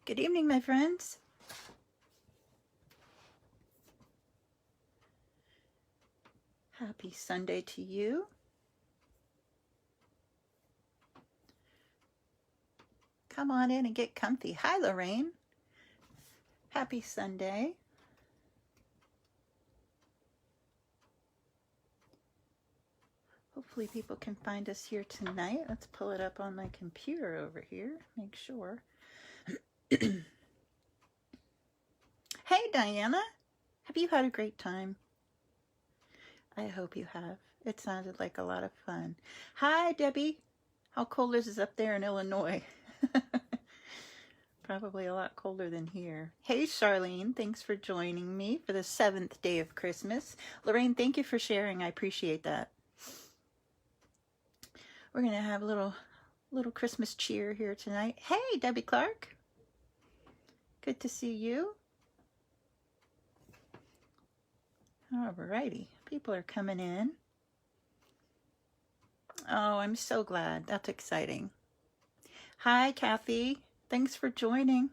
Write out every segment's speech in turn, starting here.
Good evening, my friends. Happy Sunday to you. Come on in and get comfy. Hi, Lorraine. Happy Sunday. Hopefully people can find us here tonight. Let's pull it up on my computer over here. Make sure. Hey, Diana. Have you had a great time? I hope you have. It sounded like a lot of fun. Hi, Debbie. How cold is it up there in Illinois? Probably a lot colder than here. Hey, Charlene, thanks for joining me for the 7th day of Christmas. Lorraine, thank you for sharing. I appreciate that. We're going to have a little Christmas cheer here tonight. Hey, Debbie Clark. Good to see you. Alrighty, people are coming in. Oh, I'm so glad. That's exciting. Hi, Kathy. Thanks for joining.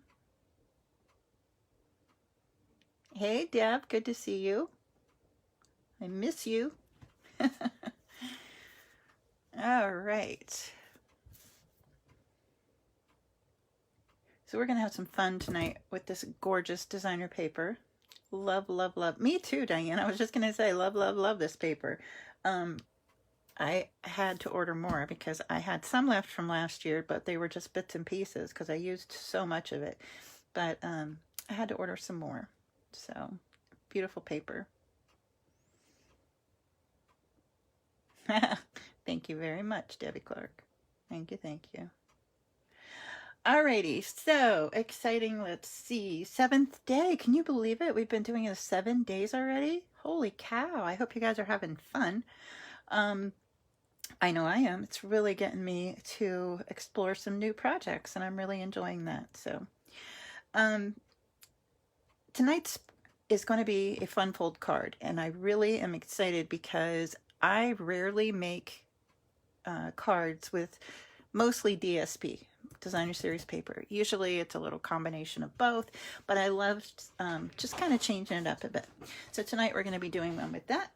Hey, Deb. Good to see you. I miss you. All right. So we're going to have some fun tonight with this gorgeous designer paper. Love, love, love. Me too, Diane. I was just going to say love, love, love this paper. I had to order more because I had some left from last year, but they were just bits and pieces because I used so much of it. But I had to order some more. So, beautiful paper. Thank you very much, Debbie Clark. Thank you, thank you. Alrighty, so exciting. Let's see. 7th day. Can you believe it? We've been doing it 7 days already. Holy cow. I hope you guys are having fun. I know I am. It's really getting me to explore some new projects, and I'm really enjoying that. So, tonight's is going to be a fun fold card, and I really am excited because I rarely make cards with mostly DSP, designer series paper. Usually it's a little combination of both, but I love just kind of changing it up a bit. So tonight we're going to be doing one with that.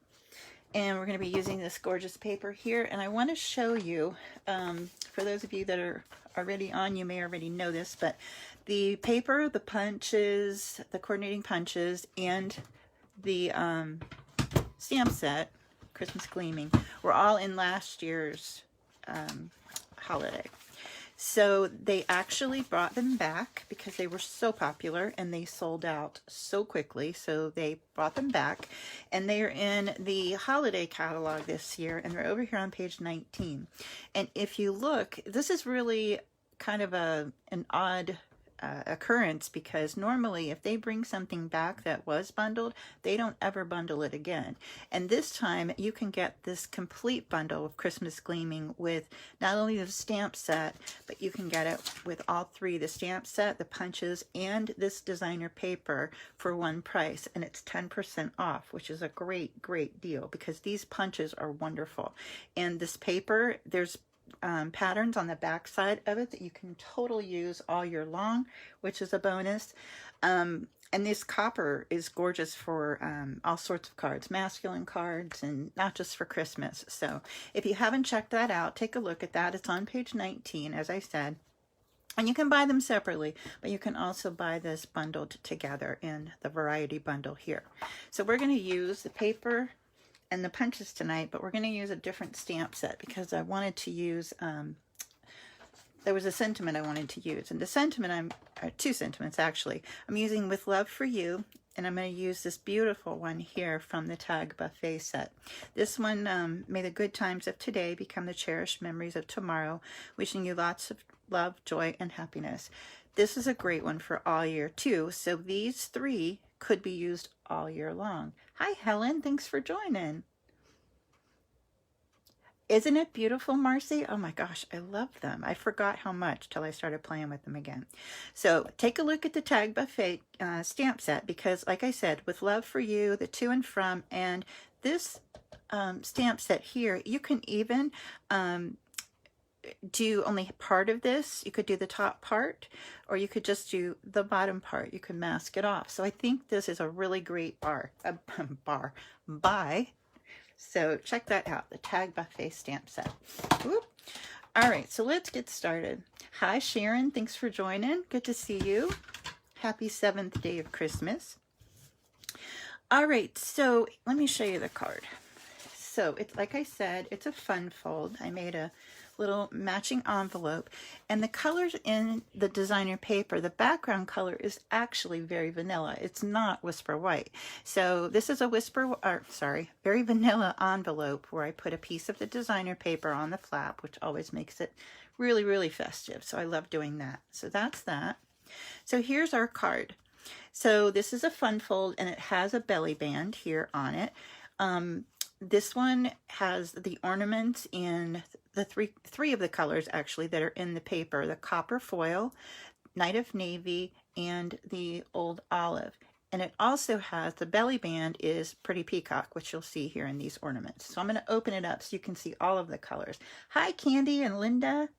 And we're going to be using this gorgeous paper here. And I want to show you, for those of you that are already on, you may already know this, but the paper, the punches, the coordinating punches, and the stamp set, Christmas Gleaming, were all in last year's holiday. So they actually brought them back because they were so popular and they sold out so quickly. So they brought them back, and they are in the holiday catalog this year, and they're over here on page 19. And if you look, this is really kind of an odd occurrence, because normally if they bring something back that was bundled, they don't ever bundle it again. And this time you can get this complete bundle of Christmas Gleaming with not only the stamp set, but you can get it with all three, the stamp set, the punches, and this designer paper for one price. And it's 10% off, which is a great, great deal because these punches are wonderful. And this paper, there's patterns on the back side of it that you can totally use all year long, which is a bonus. And this copper is gorgeous for all sorts of cards, masculine cards, and not just for Christmas. So if you haven't checked that out, take a look at that. It's on page 19, as I said. And you can buy them separately, but you can also buy this bundled together in the variety bundle here. So we're going to use the paper and the punches tonight, but we're going to use a different stamp set because I wanted to use, there was a sentiment I wanted to use. And the sentiment, two sentiments actually. I'm using With Love for You, and I'm going to use this beautiful one here from the Tag Buffet set. This one, may the good times of today become the cherished memories of tomorrow. Wishing you lots of love, joy, and happiness. This is a great one for all year too. So these three could be used all year long. Hi, Helen. Thanks for joining. Isn't it beautiful, Marcy? Oh my gosh, I love them. I forgot how much till I started playing with them again. So take a look at the Tag Buffet stamp set because, like I said, With Love for You, the To and From, and this stamp set here, you can even do only part of this. You could do the top part, or you could just do the bottom part. You could mask it off. So I think this is a really great buy. So check that out, the Tag Buffet stamp set. Whoop. All right, so let's get started. Hi, Sharon. Thanks for joining. Good to see you. Happy 7th day of Christmas. All right, so let me show you the card. So it's, like I said, it's a fun fold. I made a little matching envelope, and the colors in the designer paper, the background color is actually very vanilla. It's not Whisper White. So this is a very vanilla envelope where I put a piece of the designer paper on the flap, which always makes it really, really festive. So I love doing that. So that's that. So here's our card. So this is a fun fold, and it has a belly band here on it. This one has the ornaments in the three of the colors actually that are in the paper: the copper foil, Night of Navy, and the old olive. And it also has, the belly band is Pretty Peacock, which you'll see here in these ornaments. So I'm going to open it up so you can see all of the colors. Hi, Candy and Linda.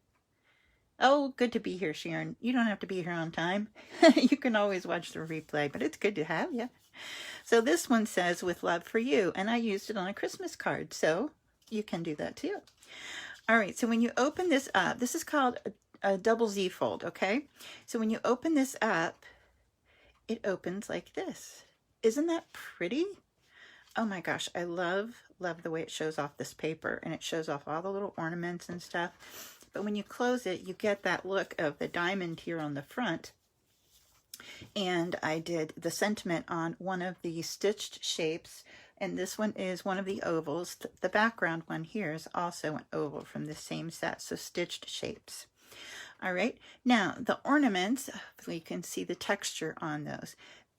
Oh, good to be here, Sharon. You don't have to be here on time. You can always watch the replay, but it's good to have you. So this one says, "With love for you," and I used it on a Christmas card, so you can do that too. All right, so when you open this up, this is called a double Z fold, okay? So when you open this up, it opens like this. Isn't that pretty? Oh my gosh, I love the way it shows off this paper, and it shows off all the little ornaments and stuff. But when you close it, you get that look of the diamond here on the front. And I did the sentiment on one of the stitched shapes, and this one is one of the ovals. The background one here is also an oval from the same set, so stitched shapes. All right, now the ornaments, you can see the texture on those.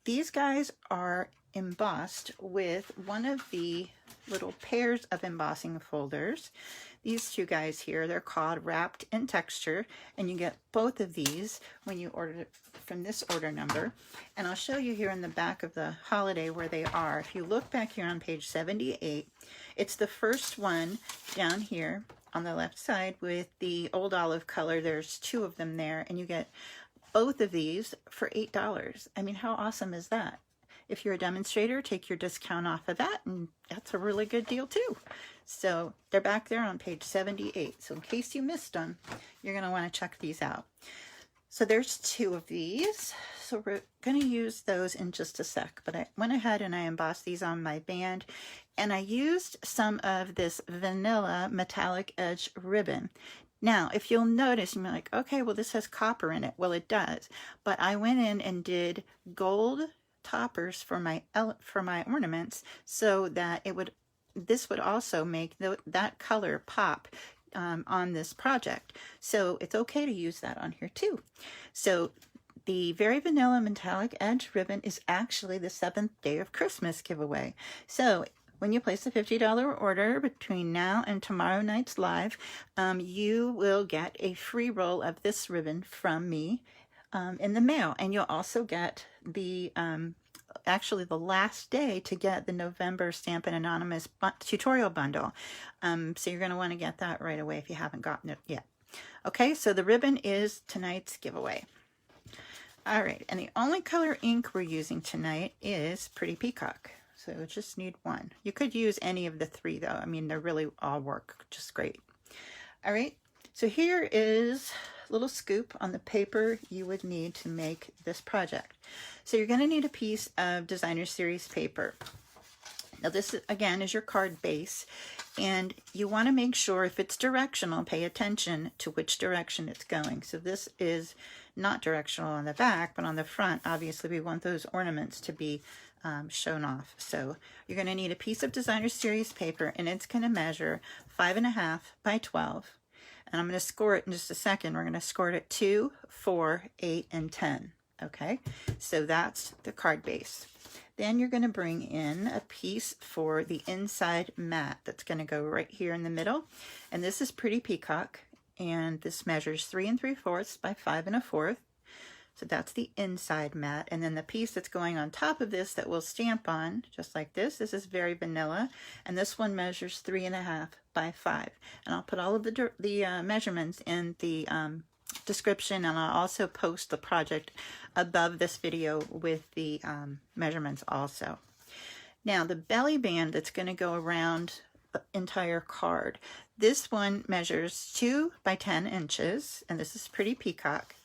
These guys are embossed with one of the little pairs of embossing folders. These two guys here, they're called Wrapped in Texture, and you get both of these when you order it from this order number. And I'll show you here in the back of the holiday where they are. If you look back here on page 78, it's the first one down here on the left side with the old olive color. There's two of them there, and you get both of these for $8. I mean, how awesome is that? If you're a demonstrator, take your discount off of that, and that's a really good deal too. So they're back there on page 78. So in case you missed them, you're going to want to check these out. So there's two of these. So we're going to use those in just a sec. But I went ahead and I embossed these on my band, and I used some of this vanilla metallic edge ribbon. Now, if you'll notice, you're like, okay, well, this has copper in it. Well, it does. But I went in and did gold toppers for my ornaments, so that this would also make that color pop on this project. So it's okay to use that on here too. So the Very Vanilla Metallic Edge ribbon is actually the 7th day of Christmas giveaway. So when you place a $50 order between now and tomorrow night's live, you will get a free roll of this ribbon from me in the mail. And you'll also get the actually the last day to get the November Stampin' Anonymous tutorial bundle. So you're going to want to get that right away if you haven't gotten it yet. Okay, so the ribbon is tonight's giveaway. All right, and the only color ink we're using tonight is Pretty Peacock. So just need one. You could use any of the three though. I mean, they really all work just great. All right, so here is a little scoop on the paper you would need to make this project. So you're going to need a piece of designer series paper. Now this, again, is your card base, and you want to make sure if it's directional, pay attention to which direction it's going. So this is not directional on the back, but on the front, obviously we want those ornaments to be shown off. So you're going to need a piece of designer series paper, and it's going to measure 5.5 by 12. And I'm going to score it in just a second. We're going to score it at 2, 4, 8, and 10. Okay, so that's the card base. Then you're going to bring in a piece for the inside mat that's going to go right here in the middle. And this is Pretty Peacock, and this measures 3 3/4 by 5 1/4. So that's the inside mat. And then the piece that's going on top of this that we'll stamp on, just like this is very vanilla. And this one measures 3.5 by 5. And I'll put all of the measurements in the description, and I'll also post the project above this video with the measurements also. Now the belly band that's going to go around the entire card. This one measures 2 by 10 inches, and this is pretty peacock.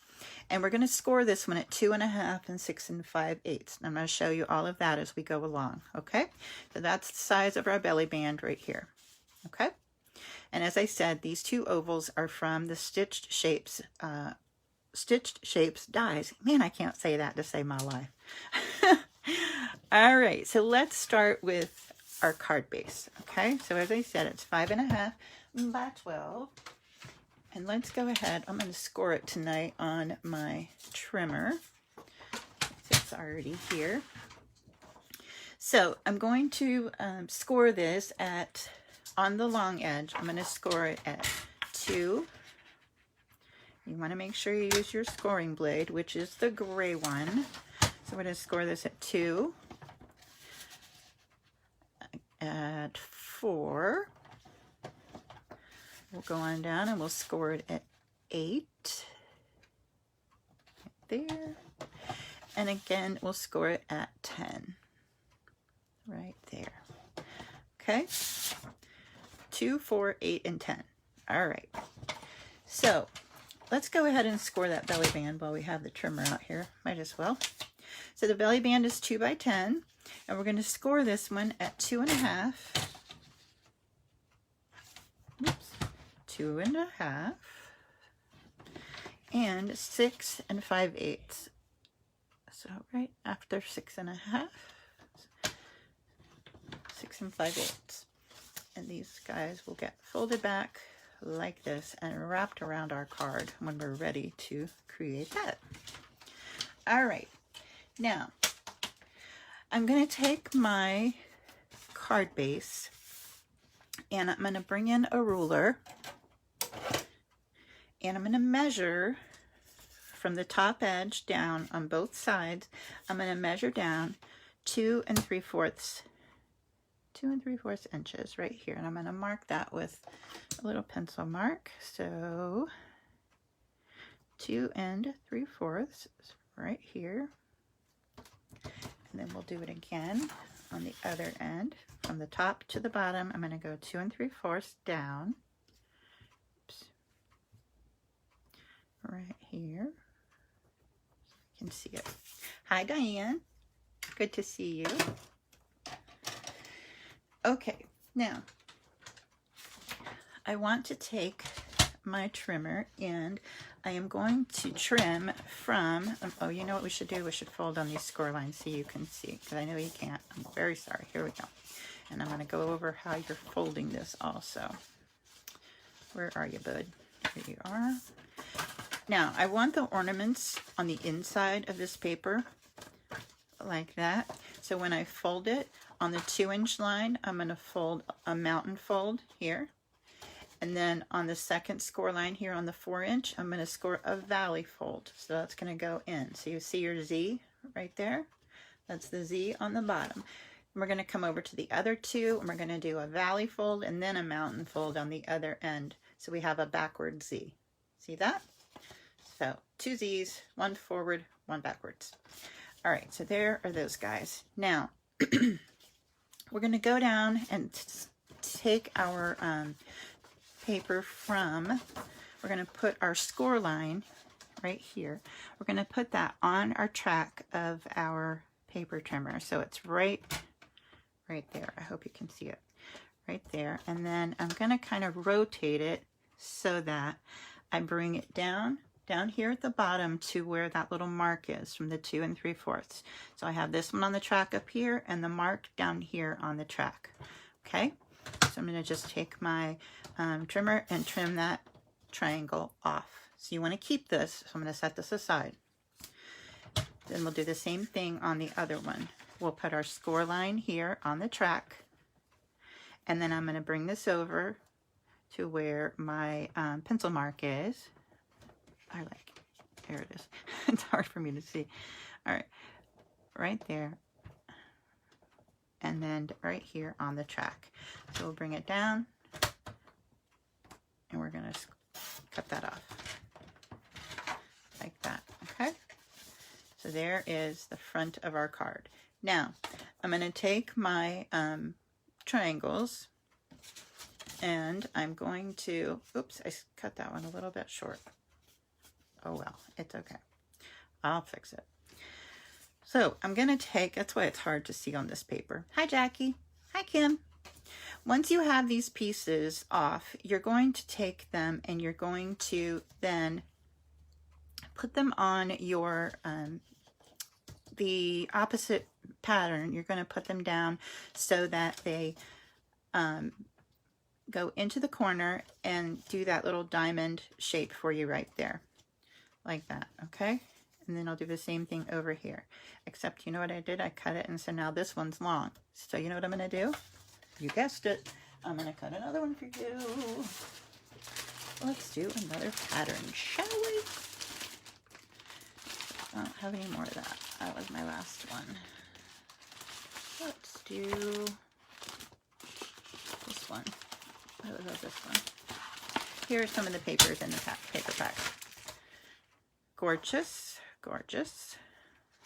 And we're going to score this one at 2.5 and 6 5/8. I'm going to show you all of that as we go along. Okay, so that's the size of our belly band right here. Okay, and as I said, these two ovals are from the Stitched Shapes dies. Man, I can't say that to save my life. All right, so let's start with our card base. Okay, so as I said, it's 5.5 by 12. And let's go ahead. I'm going to score it tonight on my trimmer. It's already here. So I'm going to score this on the long edge. I'm going to score it at 2. You want to make sure you use your scoring blade, which is the gray one. So we're going to score this at 2, at 4. We'll go on down and we'll score it at 8. Right there. And again, we'll score it at 10. Right there. Okay. 2, 4, 8, and 10. All right. So let's go ahead and score that belly band while we have the trimmer out here. Might as well. So the belly band is 2 by 10. And we're going to score this one at 2.5. Oops. 2.5 and 6 5/8. So right after 6.5, 6 5/8. And these guys will get folded back like this and wrapped around our card when we're ready to create that. All right, now I'm going to take my card base and I'm going to bring in a ruler. And I'm going to measure from the top edge down on both sides. I'm going to measure down 2 3/4 inches right here. And I'm going to mark that with a little pencil mark. So 2 3/4 right here. And then we'll do it again on the other end. From the top to the bottom, I'm going to go 2 3/4 down. Oops. Right here. So you can see it. Hi, Diane. Good to see you. Okay, now I want to take my trimmer and I am going to trim from, oh, you know what we should do? We should fold on these score lines so you can see, because I know you can't. I'm very sorry. Here we go. And I'm going to go over how you're folding this also. Where are you, bud? Here you are. Now, I want the ornaments on the inside of this paper, like that. So when I fold it on the 2-inch line, I'm going to fold a mountain fold here. And then on the second score line here on the 4-inch, I'm going to score a valley fold. So that's going to go in. So you see your Z right there? That's the Z on the bottom. And we're going to come over to the other two, and we're going to do a valley fold and then a mountain fold on the other end. So we have a backward Z. See that? So 2 Z's, 1 forward, 1 backwards. All right, so there are those guys. Now, we're going to go down and take our paper from, we're going to put our score line right here. We're going to put that on our track of our paper trimmer. So it's right there. I hope you can see it right there. And then I'm going to kind of rotate it so that I bring it down here at the bottom to where that little mark is from the 2 3/4. So I have this one on the track up here and the mark down here on the track. Okay, so I'm going to just take my trimmer and trim that triangle off. So you want to keep this, so I'm going to set this aside. Then we'll do the same thing on the other one. We'll put our score line here on the track, and then I'm going to bring this over to where my pencil mark is. I like There it is. It's hard for me to see. All right, right there. And then right here on the track. So we'll bring it down and we're gonna cut that off like that, okay? So there is the front of our card. Now, I'm gonna take my triangles and I'm going to, oops, I cut that one a little bit short. Oh well, it's okay. I'll fix it. So I'm going to take, that's why it's hard to see on this paper. Hi, Jackie. Hi, Kim. Once you have these pieces off, you're going to take them and you're going to then put them on your, the opposite pattern. You're going to put them down so that they go into the corner and do that little diamond shape for you right there. Like that, okay? And then I'll do the same thing over here. Except, you know what I did? I cut it, and so now this one's long. So you know what I'm going to do? You guessed it. I'm going to cut another one for you. Let's do another pattern, shall we? I don't have any more of that. That was my last one. Let's do this one. I love this one. Here are some of the papers in the paper pack. Gorgeous, gorgeous.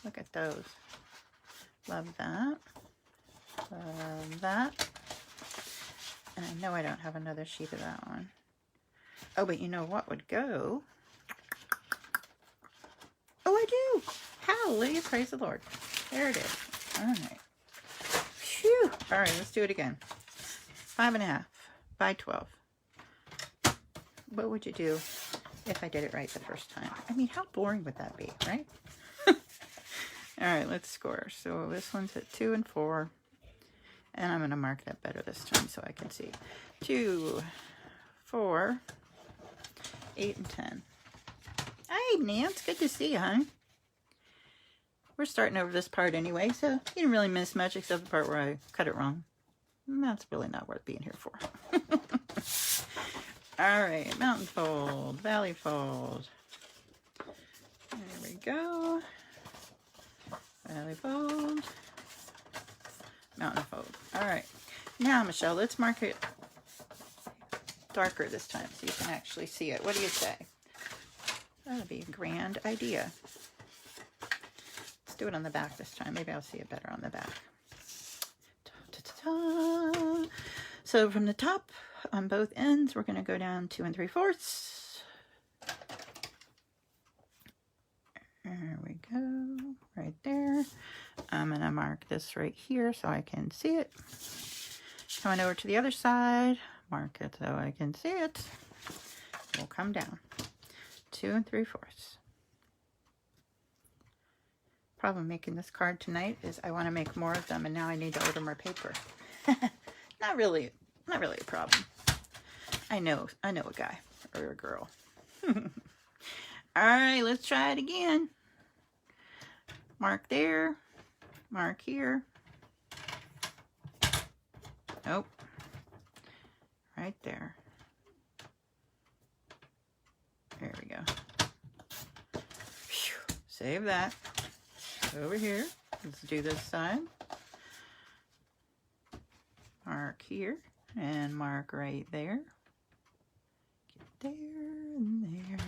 Look at those. Love that. Love that. And I know I don't have another sheet of that one. Oh, but you know what would go? Oh, I do. Hallelujah. Praise the Lord. There it is. All right. Phew. All right, let's do it again. 5.5 by 12. What would you do if I did it right the first time? I mean, how boring would that be, right? All right, let's score. So this one's at 2 and 4. And I'm going to mark that better this time so I can see. 2, 4, 8, and 10. Hey, Nance, good to see you, hon. We're starting over this part anyway, so you didn't really miss much except the part where I cut it wrong. And that's really not worth being here for. All right, mountain fold, valley fold. There we go. Valley fold, mountain fold. All right, now Michelle, let's mark it darker this time so you can actually see it. What do you say? That would be a grand idea. Let's do it on the back this time. Maybe I'll see it better on the back. Ta-ta-ta. So from the top on both ends, we're going to go down 2 3/4. There we go, right there. I'm going to mark this right here so I can see it. Coming over to the other side, mark it so I can see it. We'll come down 2 3/4. Problem making this card tonight is I want to make more of them, and now I need to order more paper. Not really a problem. I know a guy or a girl. All right, let's try it again. Mark there, mark here. Nope. Right there. There we go. Whew. Save that. Over here. Let's do this side. Mark here and mark right there. Get there and there.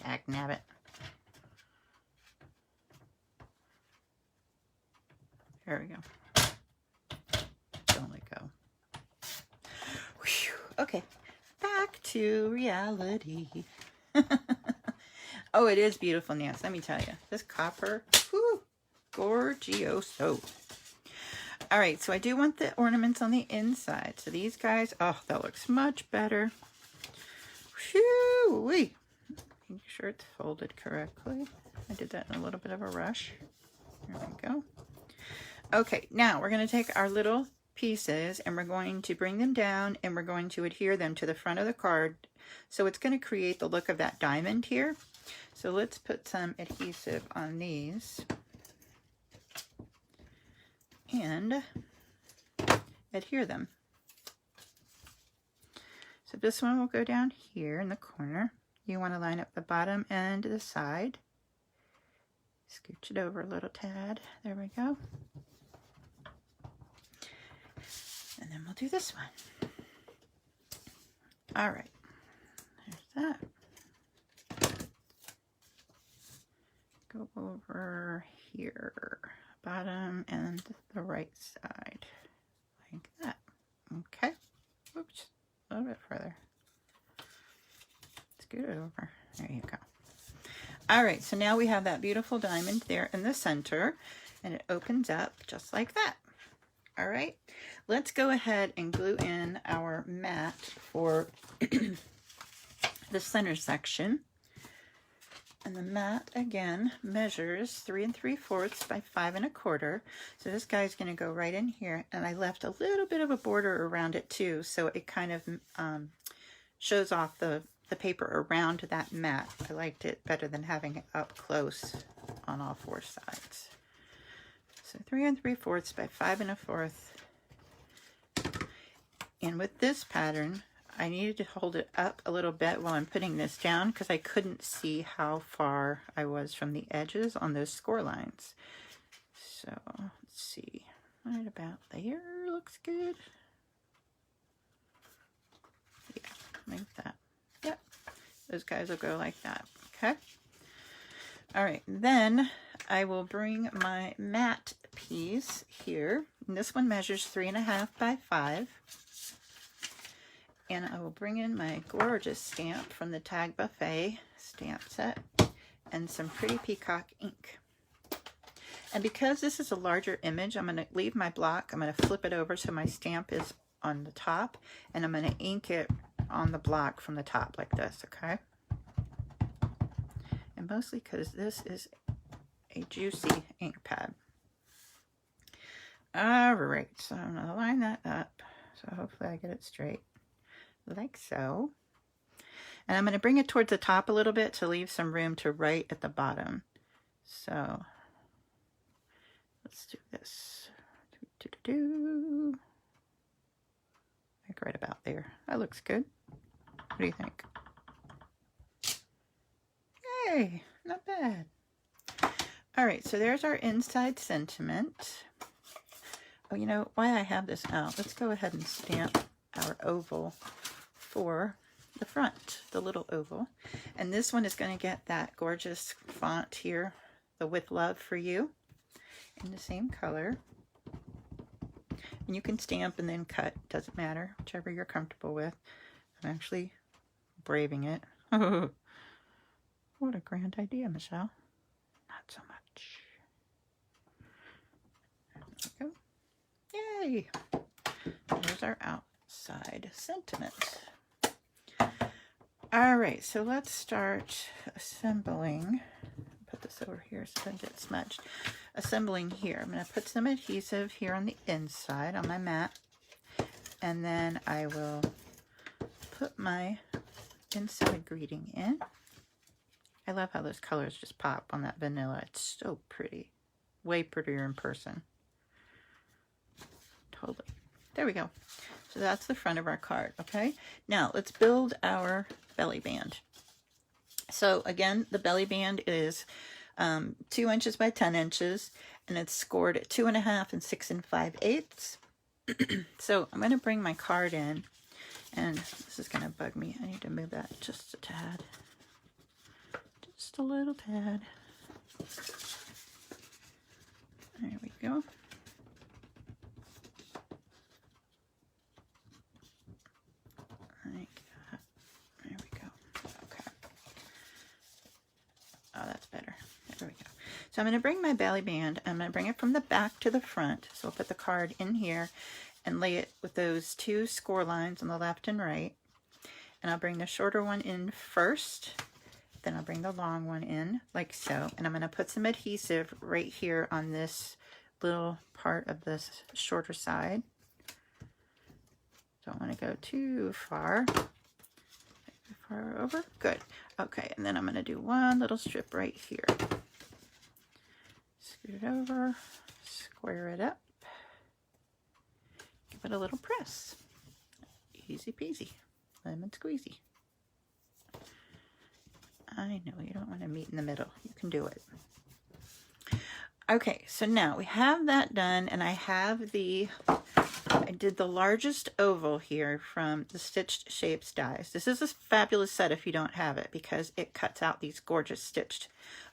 Dagnabbit. There we go. Don't let go. Whew. Okay, back to reality. Oh, it is beautiful, Nance. Let me tell you. This copper, whew, gorgioso. All right, so I do want the ornaments on the inside. So these guys, oh, that looks much better. Whew-wee. Making sure it's folded correctly. I did that in a little bit of a rush. There we go. Okay, now we're going to take our little pieces and we're going to bring them down and we're going to adhere them to the front of the card. So it's going to create the look of that diamond here. So let's put some adhesive on these and adhere them. So this one will go down here in the corner. you want to line up the bottom and the side. Scooch it over a little tad. There we go. And then we'll do this one. All right, there's that. Go over here, bottom and the right side, like that. Okay, oops, a little bit further. Scoot it over. There you go. All right, so now we have that beautiful diamond there in the center, and it opens up just like that. All right, let's go ahead and glue in our mat for the center section. And the mat, again, measures 3 3/4 by 5 1/4. So this guy's going to go right in here, and I left a little bit of a border around it too, so it kind of shows off the paper around that mat. I liked it better than having it up close on all 4 sides. So 3 3/4 by 5 1/4. And with this pattern, I needed to hold it up a little bit while I'm putting this down because I couldn't see how far I was from the edges on those score lines. So let's see, right about there looks good. Yeah, like that. Yep, those guys will go like that. Okay. All right, then I will bring my mat piece here. And this one measures 3 1/2 by 5. And I will bring in my gorgeous stamp from the Tag Buffet stamp set and some pretty peacock ink. And because this is a larger image, I'm going to leave my block. I'm going to flip it over so my stamp is on the top, and I'm going to ink it on the block from the top like this, okay? And mostly because this is a juicy ink pad. All right, so I'm going to line that up. So hopefully I get it straight. Like so. And I'm going to bring it towards the top a little bit to leave some room to write at the bottom. So let's do this. Like right about there. That looks good. What do you think? Yay, not bad. All right, so there's our inside sentiment. Oh, you know, why I have this out, let's go ahead and stamp our oval for the front, the little oval. And this one is going to get that gorgeous font here, the With Love for You, in the same color. And you can stamp and then cut, doesn't matter, whichever you're comfortable with. I'm actually braving it. What a grand idea, Michelle. Not so much. There we go. Yay! There's our outside sentiment. All right, so let's start assembling. Put this over here so it doesn't get smudged. Assembling here. I'm going to put some adhesive here on the inside on my mat, and then I will put my inside greeting in. I love how those colors just pop on that vanilla. It's so pretty. Way prettier in person. Totally. There we go. So that's the front of our card, okay? Now let's build our belly band. So again, the belly band is 2 inches by 10 inches, and it's scored at 2 1/2 and 6 5/8. So I'm going to bring my card in, and this is going to bug me. I need to move that just a tad. Just a little tad. There we go. Like that. There we go. Okay. Oh, that's better. There we go. So I'm going to bring my belly band. I'm going to bring it from the back to the front. So I'll put the card in here and lay it with those 2 score lines on the left and right. And I'll bring the shorter one in first. Then I'll bring the long one in like so. And I'm going to put some adhesive right here on this little part of this shorter side. Don't want to go too far. Far over. Good. Okay, and then I'm going to do one little strip right here. Scoot it over, square it up, give it a little press. Easy peasy, lemon squeezy. I know you don't want to meet in the middle. You can do it. Okay, so now we have that done, and I did the largest oval here from the Stitched Shapes dies. This is a fabulous set if you don't have it, because it cuts out these gorgeous stitched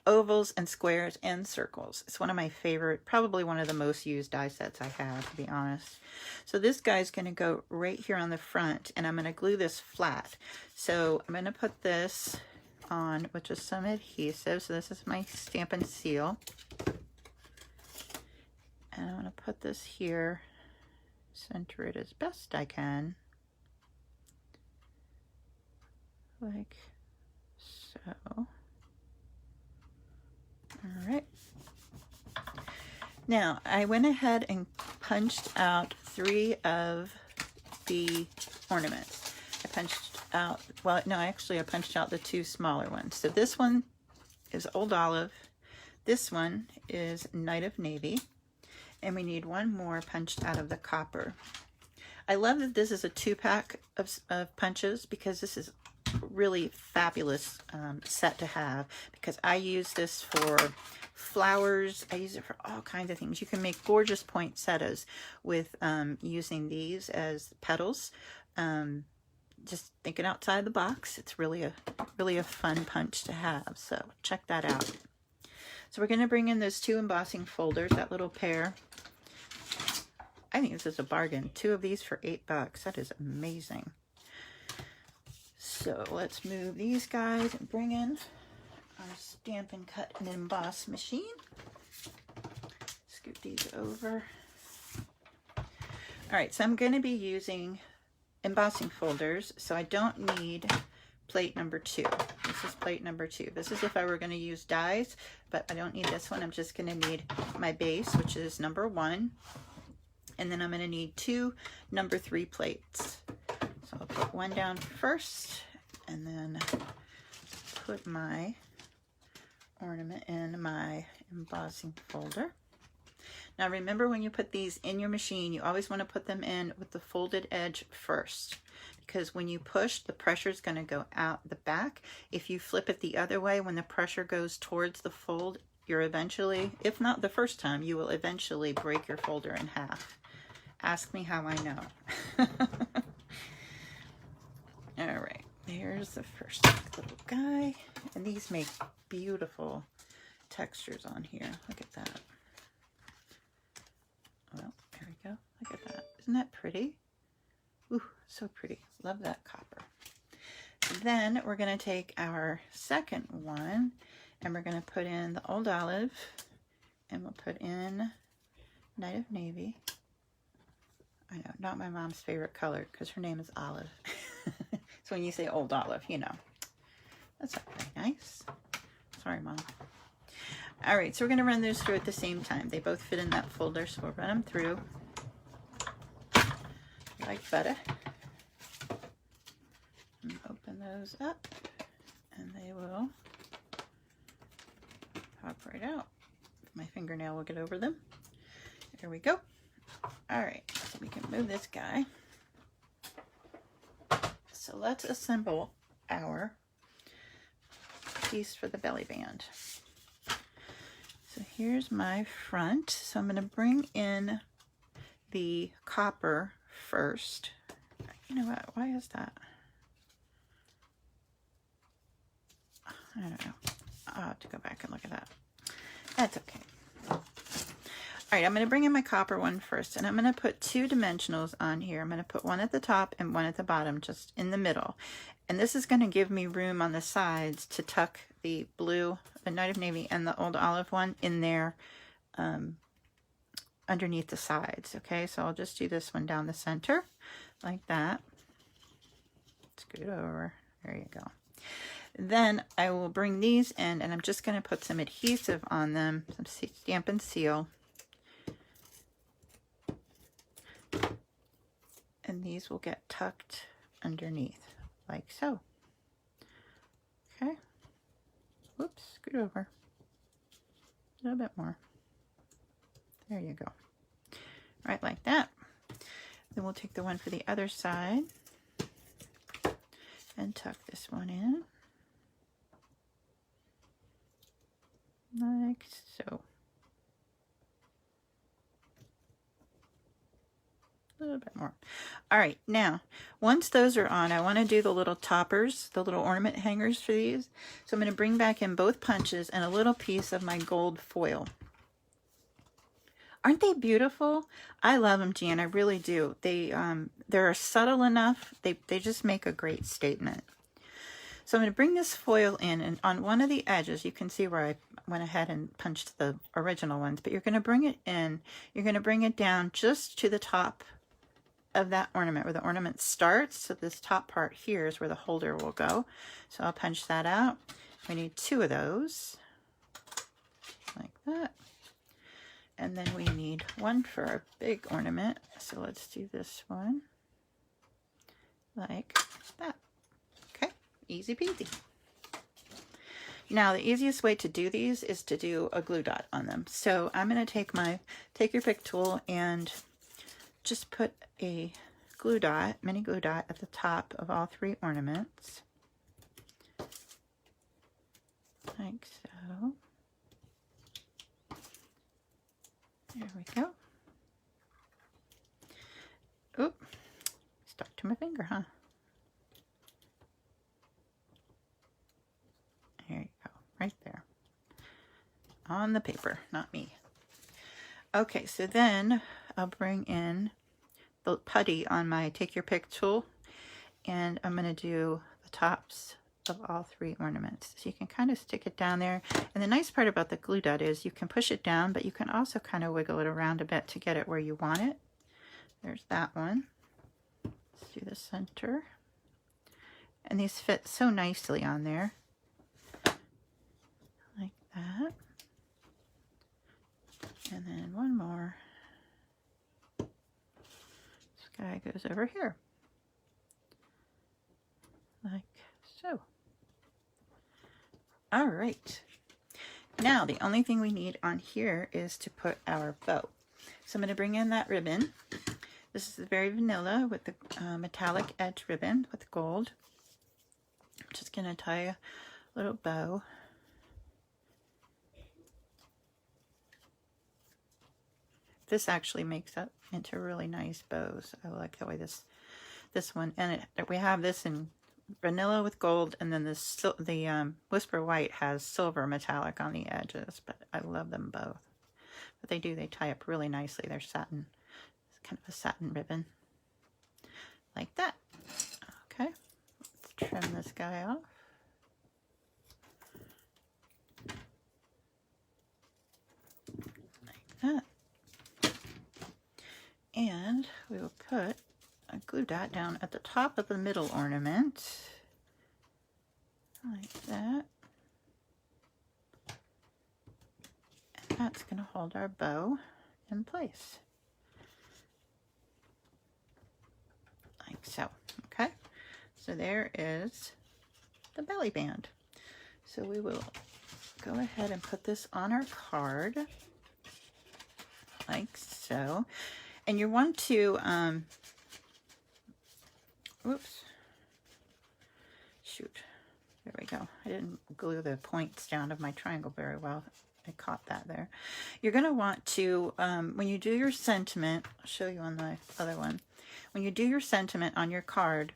ovals and squares and circles. It's one of my favorite, probably one of the most used die sets I have, to be honest. So this guy's going to go right here on the front, and I'm going to glue this flat. So I'm going to put this on with just some adhesive. So this is my Stampin' Seal. And I'm going to put this here, center it as best I can, like so. All right. Now, I went ahead and punched out 3 of the ornaments. I punched out, well, no, actually I punched out the 2 smaller ones. So this one is Old Olive. This one is Night of Navy. And we need 1 more punched out of the copper. I love that this is a 2-pack of punches, because this is really fabulous set to have, because I use this for flowers. I use it for all kinds of things. You can make gorgeous poinsettias with using these as petals. Just thinking outside the box. It's really a fun punch to have. So check that out. So we're going to bring in those 2 embossing folders, that little pair. I think this is a bargain. 2 of these for $8. That is amazing. So let's move these guys and bring in our Stampin' Cut and Emboss machine. Scoot these over. All right, so I'm going to be using embossing folders, so I don't need plate number 2. This is plate number 2. This is if I were going to use dies, but I don't need this one. I'm just going to need my base, which is number 1, and then I'm going to need 2 number 3 plates. So I'll put 1 down first, and then put my ornament in my embossing folder. Now remember, when you put these in your machine, you always want to put them in with the folded edge first, because when you push, the pressure is going to go out the back. If you flip it the other way, when the pressure goes towards the fold, you're eventually, if not the first time, you will eventually break your folder in half. Ask me how I know. All right, there's the first little guy. And these make beautiful textures on here. Look at that. Well, there we go. Look at that. Isn't that pretty? Ooh, so pretty. Love that copper. Then we're going to take our second one, and we're going to put in the Old Olive, and we'll put in Night of Navy. I know, not my mom's favorite color, because her name is Olive. So when you say Old Olive, you know. That's not very nice. Sorry, Mom. All right, so we're going to run those through at the same time. They both fit in that folder, so we'll run them through like butter. And open those up, and they will pop right out. My fingernail will get over them. There we go. All right, so we can move this guy. So let's assemble our piece for the belly band. So here's my front. So I'm going to bring in the copper first. You know what? Why is that? I don't know. I'll have to go back and look at that. That's okay. All right, I'm going to bring in my copper one first, and I'm going to put 2 dimensionals on here. I'm going to put one at the top and one at the bottom, just in the middle. And this is going to give me room on the sides to tuck the blue, the Night of Navy, and the Old Olive one in there underneath the sides. Okay, so I'll just do this one down the center like that. Scoot over. There you go. Then I will bring these in, and I'm just going to put some adhesive on them, some Stampin' Seal. And these will get tucked underneath, like so. Okay. Whoops, scoot over. A little bit more. There you go. Right like that. Then we'll take the one for the other side and tuck this one in. like so. A little bit more. All right, now once those are on, I want to do the little toppers, the little ornament hangers for these. So I'm going to bring back in both punches and a little piece of my gold foil. Aren't they beautiful? I love them, Jan. I really do. They're subtle enough. They just make a great statement. So I'm going to bring this foil in, and on one of the edges, you can see where I went ahead and punched the original ones, but you're going to bring it in. You're going to bring it down just to the top of that ornament where the ornament starts. So this top part here is where the holder will go. So I'll punch that out. We need 2 of those like that. And then we need 1 for our big ornament. So let's do this one like that. Okay, easy peasy. Now the easiest way to do these is to do a glue dot on them. So I'm going to take your pick tool and just put a glue dot, mini glue dot at the top of all 3 ornaments. Like so. There we go. Oop, stuck to my finger, huh? There you go, right there. On the paper, not me. Okay, so then I'll bring in the putty on my take your pick tool, and I'm going to do the tops of all 3 ornaments. So you can kind of stick it down there. And the nice part about the glue dot is you can push it down, but you can also kind of wiggle it around a bit to get it where you want it. There's that one. Let's do the center. And these fit so nicely on there. Like that. And then one more. This guy goes over here. Like so. All right. Now the only thing we need on here is to put our bow. So I'm going to bring in that ribbon. This is very vanilla with the metallic edge ribbon with gold. I'm just going to tie a little bow. This actually makes up into really nice bows. I like the way this one, and we have this in vanilla with gold, and then the Whisper White has silver metallic on the edges, but I love them both. But they tie up really nicely. They're satin. It's kind of a satin ribbon. Like that. Okay. Let's trim this guy off. Like that. And we will put a glue dot down at the top of the middle ornament. Like that. And that's going to hold our bow in place. Like so. Okay. So there is the belly band. So we will go ahead and put this on our card. Like so. And you want to, whoops, shoot, there we go. I didn't glue the points down of my triangle very well. I caught that there. You're going to want to, when you do your sentiment, I'll show you on the other one. When you do your sentiment on your card,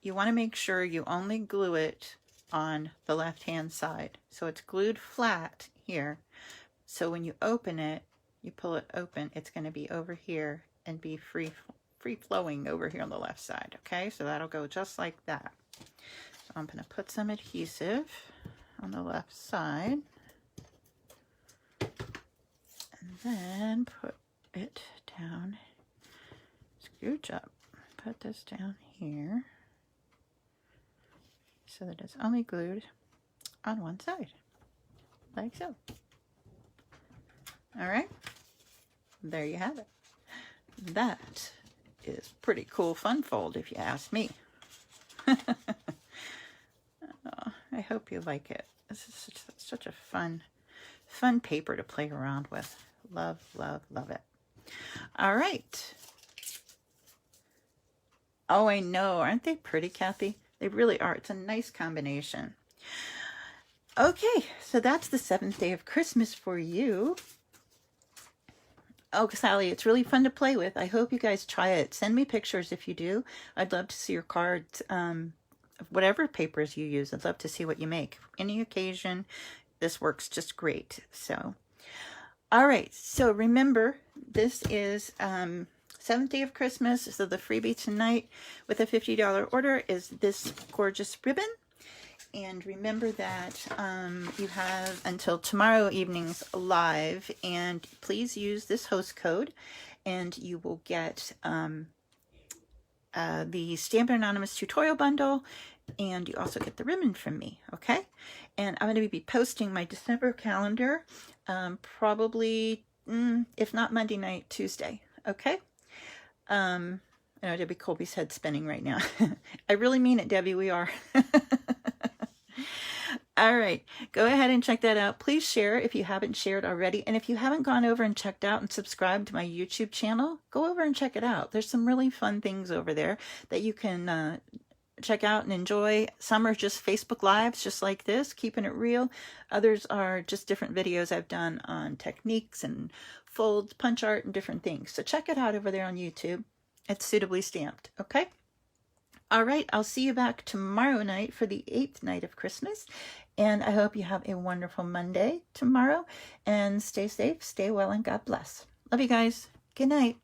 you want to make sure you only glue it on the left-hand side. So it's glued flat here. So when you open it, you pull it open, it's going to be over here and be free flowing over here on the left side. Okay, so that'll go just like that. So I'm going to put some adhesive on the left side and then put it down, scooch up, put this down here so that it's only glued on one side, like so. All right, there you have it. That is pretty cool fun fold, if you ask me. Oh, I hope you like it. This is such a fun paper to play around with. Love, love, love it. All right. Oh, I know. Aren't they pretty, Kathy? They really are. It's a nice combination. Okay, so that's the 7th day of Christmas for you. Oh, Sally, it's really fun to play with. I hope you guys try it. Send me pictures if you do. I'd love to see your cards, whatever papers you use. I'd love to see what you make. Any occasion, this works just great. So, all right. So remember, this is 7th day of Christmas. So the freebie tonight with a $50 order is this gorgeous ribbon. And remember that you have until tomorrow evening's live, and please use this host code and you will get the Stampin' Anonymous tutorial bundle, and you also get the ribbon from me, okay? And I'm going to be posting my December calendar probably, if not Monday night, Tuesday, okay? I know Debbie Colby's head spinning right now. I really mean it, Debbie, we are. All right, go ahead and check that out. Please share if you haven't shared already. And if you haven't gone over and checked out and subscribed to my YouTube channel, go over and check it out. There's some really fun things over there that you can check out and enjoy. Some are just Facebook Lives, just like this, keeping it real. Others are just different videos I've done on techniques and folds, punch art, and different things. So check it out over there on YouTube. It's suitably stamped, okay? All right, I'll see you back tomorrow night for the 8th night of Christmas. And I hope you have a wonderful Monday tomorrow. And stay safe, stay well, and God bless. Love you guys. Good night.